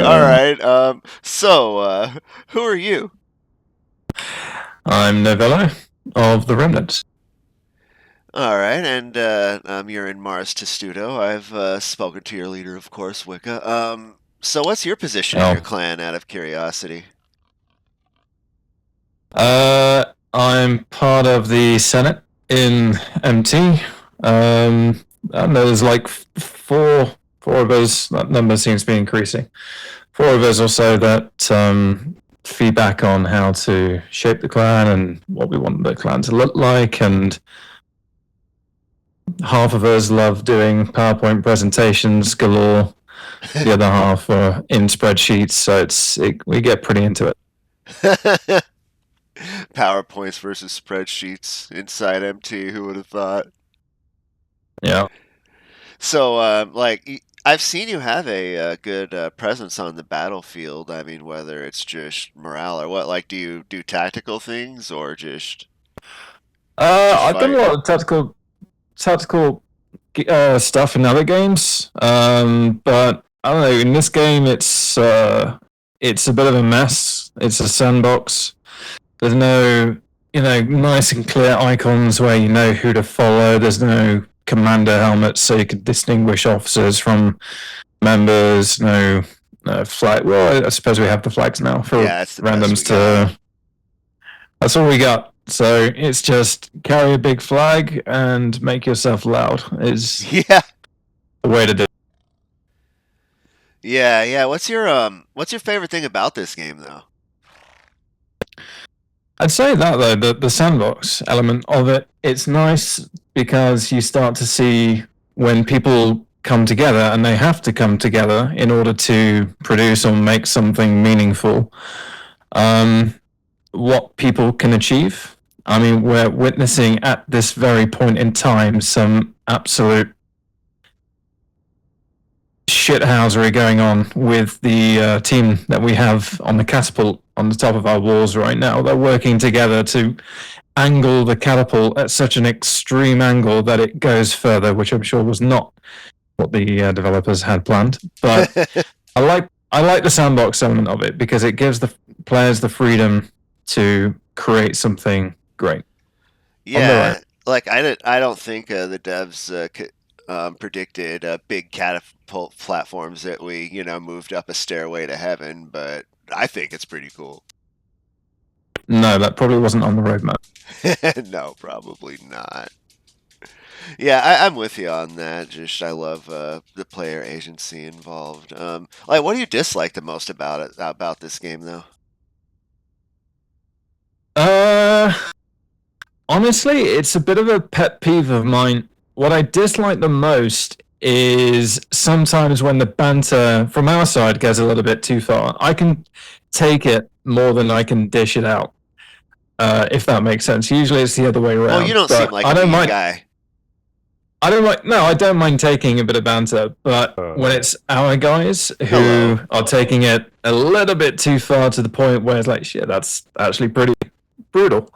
All right. Who are you? I'm Novello of the Remnants. All right, and you're in Mars Testudo. I've spoken to your leader, of course, Wicca. So what's your position in your Oh, clan, out of curiosity? I'm part of the Senate in MT. Um, I don't know, there's like four of us. That number seems to be increasing. Four of us or so that feedback on how to shape the clan and what we want the clan to look like. And half of us love doing PowerPoint presentations galore. The other half are in spreadsheets, so we get pretty into it. PowerPoints versus spreadsheets inside MT. Who would have thought? Yeah. I've seen you have a good presence on the battlefield. I mean, whether it's just morale or what. Like, do you do tactical things or just I've done a fight? lot of tactical stuff in other games, but I don't know. In this game, it's a bit of a mess. It's a sandbox. There's no nice and clear icons where you know who to follow. There's no commander helmets so you can distinguish officers from members. No flag. Well, I suppose we have the flags now for Yeah, that's the best we randoms got. to. That's all we got. So it's just carry a big flag and make yourself loud is Yeah. the way to do it. Yeah, yeah. What's your favorite thing about this game though? I'd say that though, the sandbox element of it, it's nice because you start to see when people come together and they have to come together in order to produce or make something meaningful, um, what people can achieve. I mean, we're witnessing at this very point in time some absolute shithousery going on with the team that we have on the catapult on the top of our walls right now. They're working together to angle the catapult at such an extreme angle that it goes further, which I'm sure was not what the developers had planned. But I like the sandbox element of it because it gives the players the freedom to create something great on their own. Yeah, I don't think the devs predicted big catapult platforms that we moved up a stairway to heaven, but I think it's pretty cool. No, that probably wasn't on the roadmap. No, probably not. Yeah, I'm with you on that. Just I love the player agency involved. Like, what do you dislike the most about this game, though? Uh, Honestly, it's a bit of a pet peeve of mine. What I dislike the most is sometimes when the banter from our side goes a little bit too far. I can take it more than I can dish it out, if that makes sense. Usually it's the other way Well, you around, don't seem but like I a don't mean mind. guy. I don't like. No, I don't mind taking a bit of banter, but when it's our guys Hello. who are taking it a little bit too far to the point where it's like, shit, that's actually pretty brutal.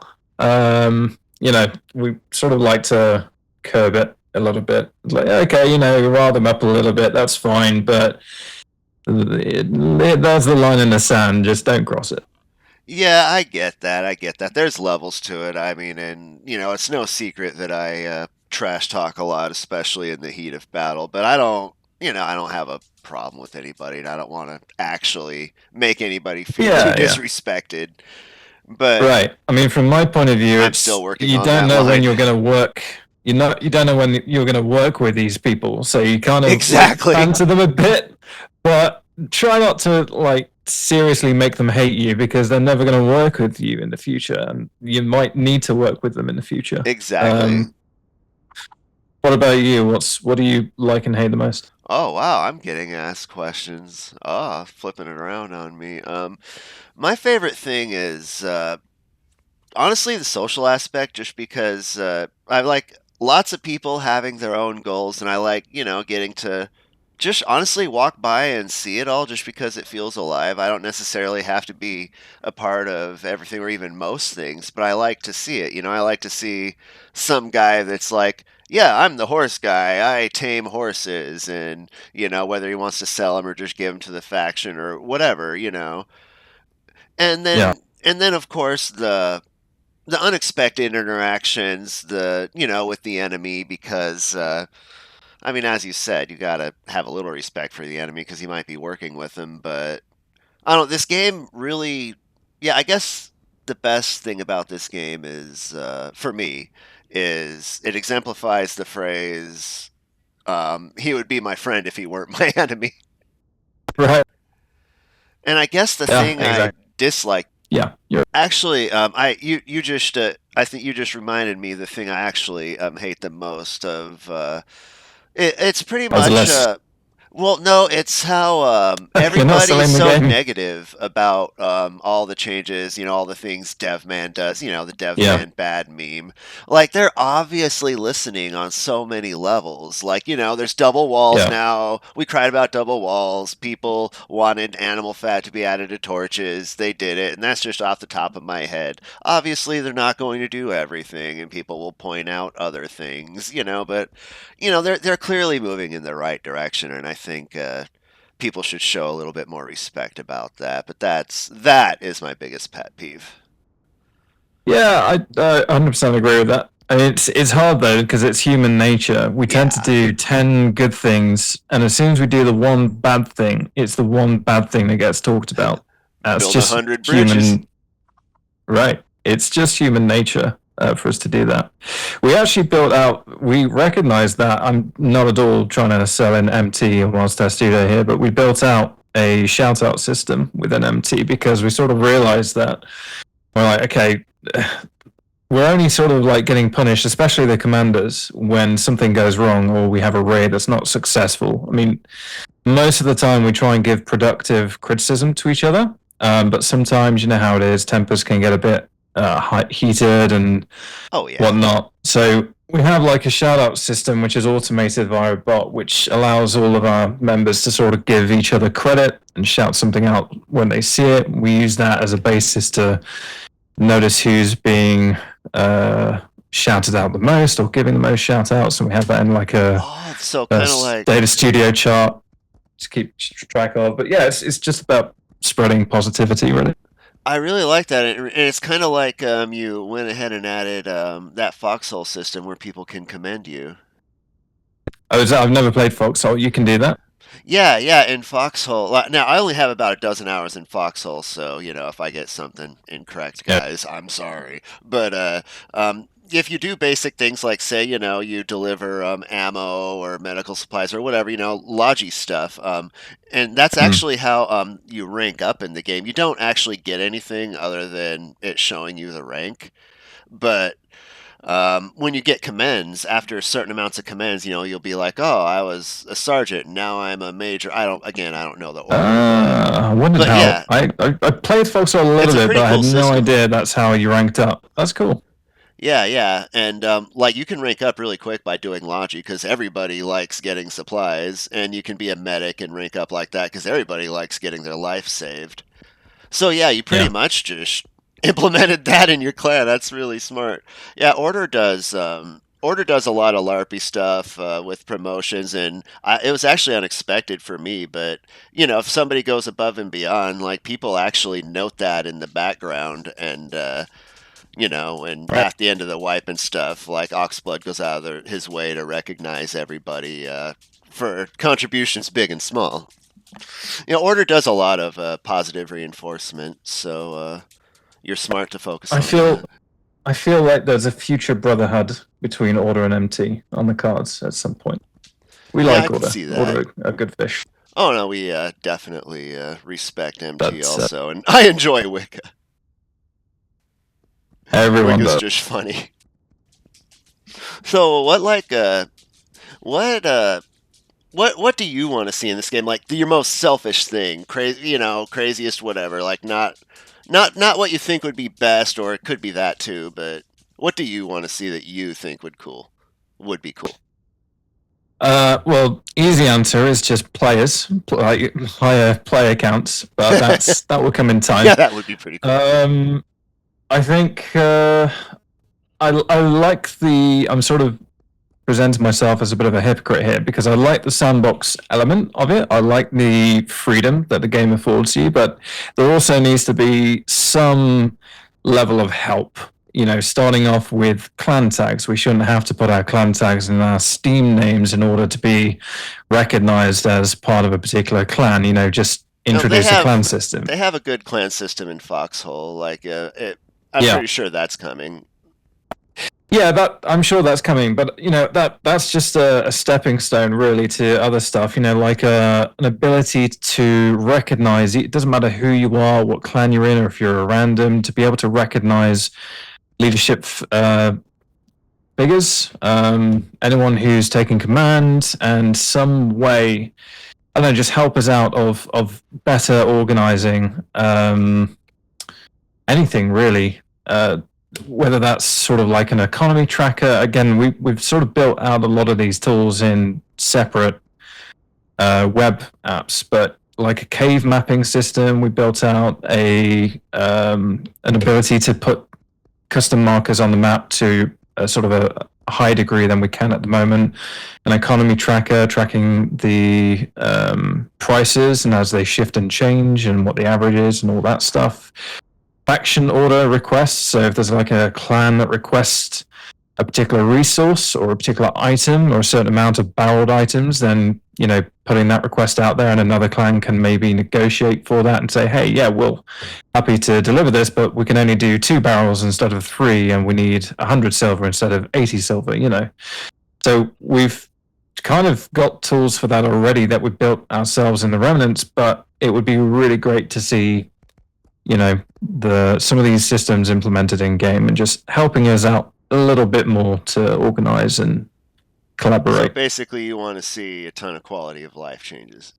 We sort of like to curb it a little bit. It's like, okay, rile them up a little bit, that's fine, but there's the line in the sand. Just don't cross it. Yeah, I get that. I get that. There's levels to it. I mean, and it's no secret that I trash talk a lot, especially in the heat of battle. But I don't have a problem with anybody, and I don't want to actually make anybody feel too Yeah, yeah. disrespected. But Right. I mean, from my point of view, I'm still it's working you on don't that know when line. you're going to work. You don't know when you're going to work with these people, so you kind of like Exactly. banter them a bit, but try not to like seriously make them hate you because they're never going to work with you in the future, and you might need to work with them in the future. Exactly. Um, what about you? What do you like and hate the most? Oh wow, I'm getting asked questions. Ah, flipping it around on me. My favorite thing is honestly the social aspect, just because I like lots of people having their own goals, and I like getting to just honestly walk by and see it all, just because it feels alive. I don't necessarily have to be a part of everything or even most things, but I like to see it. I like to see some guy that's like yeah, I'm the horse guy. I tame horses, and whether he wants to sell them or just give them to the faction or whatever. And Yeah. then of course the unexpected interactions, with the enemy, because I mean, as you said, you gotta have a little respect for the enemy because he might be working with them. But I don't know, this game really, yeah, I guess the best thing about this game is, for me, is it exemplifies the phrase, he would be my friend if he weren't my enemy. Right. And I guess the Yeah. thing I Exactly. dislike, Yeah. You're actually, you just, I think you just reminded me the thing I actually hate the most of. It's pretty as a much list. well, no, it's how You're not everybody's selling the so game. negative about all the changes, all the things DevMan does, the Yeah. DevMan bad meme. Like, they're obviously listening on so many levels. Like, there's double walls Yeah. now. We cried about double walls. People wanted animal fat to be added to torches. They did it, and that's just off the top of my head. Obviously, they're not going to do everything, and people will point out other things, but they're clearly moving in the right direction, and I think people should show a little bit more respect about that. But that is my biggest pet peeve. Yeah, I 100% agree with that. I mean, it's hard though because it's human nature. We tend to Yeah, do 10 good things, and as soon as we do the one bad thing, it's the one bad thing that gets talked about. That's build a just hundred bridges. human, right? It's just human nature for us to do that. We actually built out, we recognize that. I'm not at all trying to sell an MT whilst our studio here, but we built out a shout out system with an MT because we sort of realized that we're like, okay, we're only sort of like getting punished, especially the commanders, when something goes wrong or we have a raid that's not successful. I mean, most of the time we try and give productive criticism to each other, but sometimes you know how it is, tempers can get a bit heated and Oh yeah. whatnot. So we have like a shout out system which is automated via a bot, which allows all of our members to sort of give each other credit and shout something out when they see it. We use that as a basis to notice who's being shouted out the most or giving the most shout outs. And we have that in like Oh, so a kind of like data studio chart to keep track of. But yeah, it's just about spreading positivity, really. I really like that, and it's kind of like you went ahead and added that foxhole system where people can commend you. I've never played Foxhole. You can do that. Yeah, yeah, in Foxhole. Now, I only have about a dozen hours in Foxhole, so, if I get something incorrect, Yeah. guys, I'm sorry. But if you do basic things like, say, you deliver ammo or medical supplies or whatever, logi stuff, and that's Mm. actually how you rank up in the game. You don't actually get anything other than it showing you the rank. But when you get commends, after certain amounts of commends, you'll be like, "Oh, I was a sergeant, now I'm a major." I don't know the order, but I wondered how. yeah, I played Foxhole a it's little a bit, pretty but I cool had no system. idea that's how you ranked up. That's cool. Yeah, yeah, and like you can rank up really quick by doing logi because everybody likes getting supplies, and you can be a medic and rank up like that because everybody likes getting their life saved. So yeah, you pretty Yeah. much just implemented that in your clan. That's really smart. Yeah, Order does a lot of larpy stuff with promotions, and it was actually unexpected for me. But if somebody goes above and beyond, like people actually note that in the background, and and Right. at the end of the wipe and stuff, like Oxblood goes out of his way to recognize everybody for contributions big and small. Order does a lot of positive reinforcement, so you're smart to focus I on that. feel I feel like there's a future brotherhood between Order and MT on the cards at some point. We Yeah, I like could Order. see that. Order are good fish. Oh no, we definitely respect MT But also, and I enjoy Wicca. everyone Wicca's does. just funny. So what what do you want to see in this game? Like your most selfish thing, crazy, craziest whatever. Like not what you think would be best, or it could be that too. But what do you want to see that you think would be cool? Well, easy answer is just players, like higher player counts, but that will come in Yeah, time. that would be pretty cool. Um, I think I like the. I'm sort of present myself as a bit of a hypocrite here because I like the sandbox element of it. I like the freedom that the game affords you, but there also needs to be some level of help. You know, starting off with clan tags, we shouldn't have to put our clan tags in our Steam names in order to be recognized as part of a particular clan. You know, just No, they introduce a clan have system. they have a good clan system in Foxhole. I'm Yeah, pretty sure that's coming. yeah, that I'm sure that's coming, but you know that's just a stepping stone really to other stuff. You know, like an ability to recognize. It doesn't matter who you are, what clan you're in, or if you're a random, to be able to recognize leadership figures, anyone who's taking command, and some way. I don't know, just help us out of better organizing anything really. Whether that's sort of like an economy tracker. Again, we've sort of built out a lot of these tools in separate web apps, but like a cave mapping system, we built out an ability to put custom markers on the map to sort of a higher degree than we can at the moment. An economy tracker tracking the prices and as they shift and change and what the average is and all that stuff. Faction order requests. So if there's like a clan that requests a particular resource or a particular item or a certain amount of barreled items, then you know putting that request out there, and another clan can maybe negotiate for that and say, hey, yeah, we're happy to deliver this, but we can only do 2 barrels instead of 3, and we need 100 silver instead of 80 silver. You know, so we've kind of got tools for that already that we built ourselves in the remnants, but it would be really great to see you know some of these systems implemented in game and just helping us out a little bit more to organize and So collaborate. basically, you want to see a ton of quality of life changes.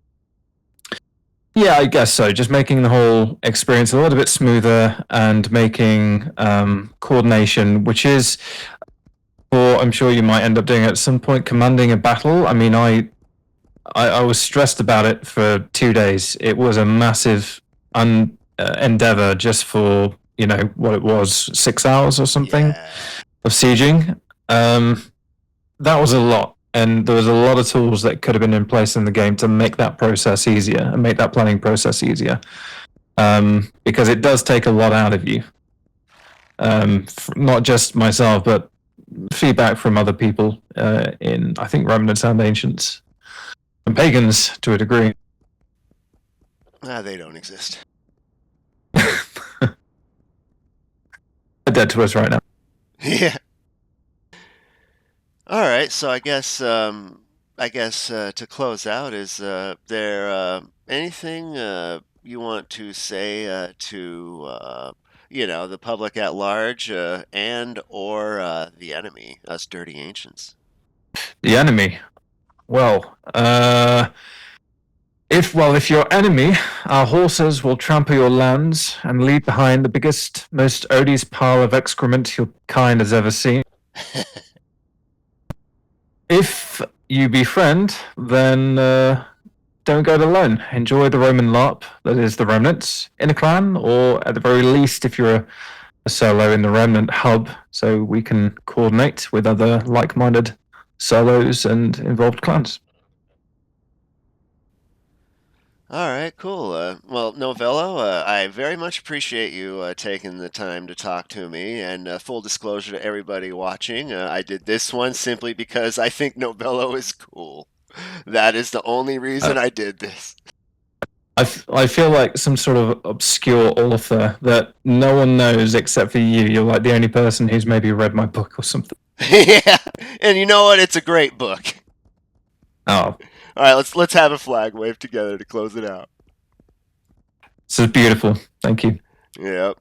Yeah, I guess so. Just making the whole experience a little bit smoother and making coordination, which is, or I'm sure you might end up doing at some point, commanding a battle. I mean, I was stressed about it for 2 days. It was a massive endeavor just for what it was, 6 hours or something Yeah. of sieging. That was a lot, and there was a lot of tools that could have been in place in the game to make that process easier and make that planning process easier. Because it does take a lot out of you, not just myself, but feedback from other people in I think remnants and ancients and pagans to a degree. They don't exist. They're dead to us right now. Yeah. All right. So I guess to close out, is there anything you want to say to the public at large and or the enemy, us dirty ancients? The enemy. Well, if your enemy, our horses will trample your lands and leave behind the biggest, most odious pile of excrement your kind has ever seen. If you befriend, then don't go it alone. Enjoy the Roman LARP, that is the remnants, in a clan, or at the very least, if you're a solo in the remnant hub, so we can coordinate with other like-minded solos and involved clans. All right, cool. Well, Novello, I very much appreciate you taking the time to talk to me. And full disclosure to everybody watching, I did this one simply because I think Novello is cool. That is the only Uh, reason I did this. I feel like some sort of obscure author that no one knows except for you. You're like the only person who's maybe read my book or something. Yeah, and you know what? It's a great book. Oh, All right, let's have a flag wave together to close it out. this is beautiful. Thank you. Yep.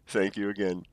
Thank you again.